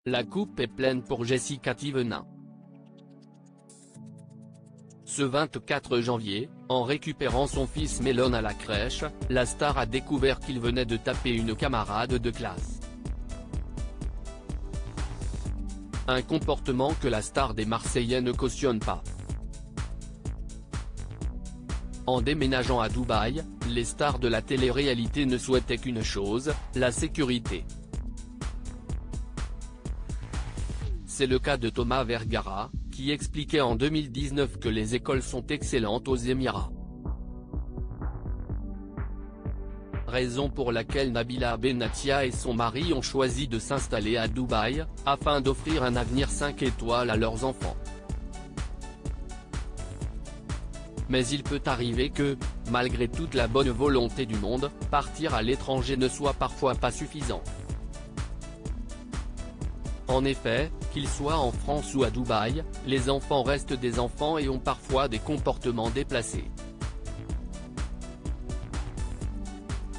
La coupe est pleine pour Jessica Thévenin. Ce 24 janvier, en récupérant son fils Melon à la crèche, la star a découvert qu'il venait de taper une camarade de classe. Un comportement que la star des Marseillais ne cautionne pas. En déménageant à Dubaï, les stars de la télé-réalité ne souhaitaient qu'une chose, la sécurité. C'est le cas de Thomas Vergara, qui expliquait en 2019 que les écoles sont excellentes aux Émirats. Raison pour laquelle Nabila Benatia et son mari ont choisi de s'installer à Dubaï, afin d'offrir un avenir 5 étoiles à leurs enfants. Mais il peut arriver que, malgré toute la bonne volonté du monde, partir à l'étranger ne soit parfois pas suffisant. En effet, qu'ils soient en France ou à Dubaï, les enfants restent des enfants et ont parfois des comportements déplacés.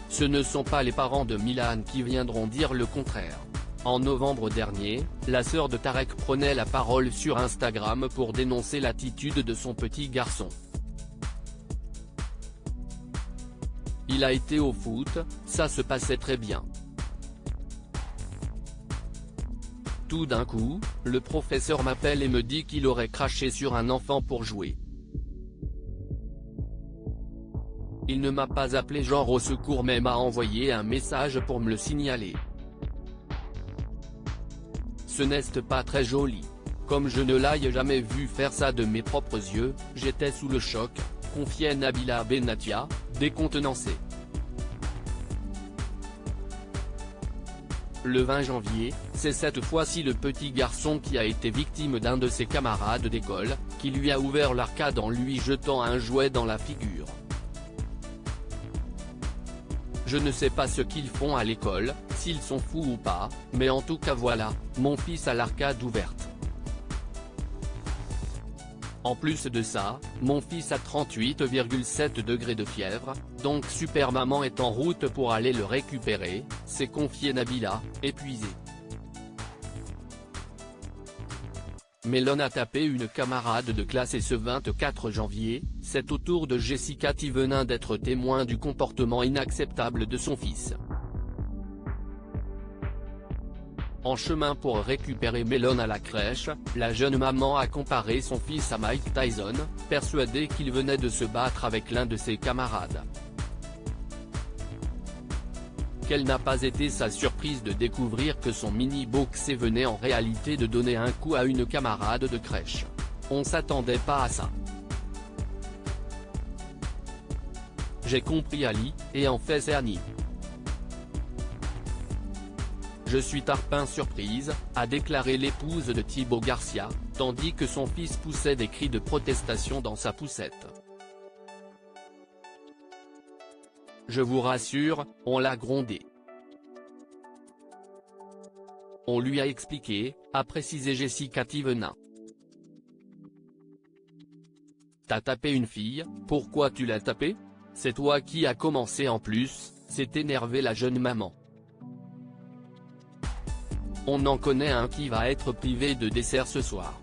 Ce ne sont pas les parents de Milan qui viendront dire le contraire. En novembre dernier, la sœur de Tarek prenait la parole sur Instagram pour dénoncer l'attitude de son petit garçon. Il a été au foot, ça se passait très bien. Tout d'un coup, le professeur m'appelle et me dit qu'il aurait craché sur un enfant pour jouer. Il ne m'a pas appelé genre au secours mais m'a envoyé un message pour me le signaler. Ce n'est pas très joli. Comme je ne l'ai jamais vu faire ça de mes propres yeux, j'étais sous le choc, confiait Nabila Benatia, décontenancée. Le 20 janvier, c'est cette fois-ci le petit garçon qui a été victime d'un de ses camarades d'école, qui lui a ouvert l'arcade en lui jetant un jouet dans la figure. Je ne sais pas ce qu'ils font à l'école, s'ils sont fous ou pas, mais en tout cas voilà, mon fils a l'arcade ouverte. En plus de ça, mon fils a 38,7 degrés de fièvre, donc super maman est en route pour aller le récupérer, s'est confié Nabila, épuisée. Melon a tapé une camarade de classe et ce 24 janvier, c'est au tour de Jessica Thévenin d'être témoin du comportement inacceptable de son fils. En chemin pour récupérer Melon à la crèche, la jeune maman a comparé son fils à Mike Tyson, persuadée qu'il venait de se battre avec l'un de ses camarades. Quelle n'a pas été sa surprise de découvrir que son mini-boxer venait en réalité de donner un coup à une camarade de crèche. On s'attendait pas à ça. J'ai compris Ali, et en fait c'est Annie. Je suis tarpin surprise, a déclaré l'épouse de Thibaut Garcia, tandis que son fils poussait des cris de protestation dans sa poussette. Je vous rassure, on l'a grondé. On lui a expliqué, a précisé Jessica Thévenin. T'as tapé une fille, pourquoi tu l'as tapée? C'est toi qui as commencé en plus, s'est énervée la jeune maman. On en connaît un qui va être privé de dessert ce soir.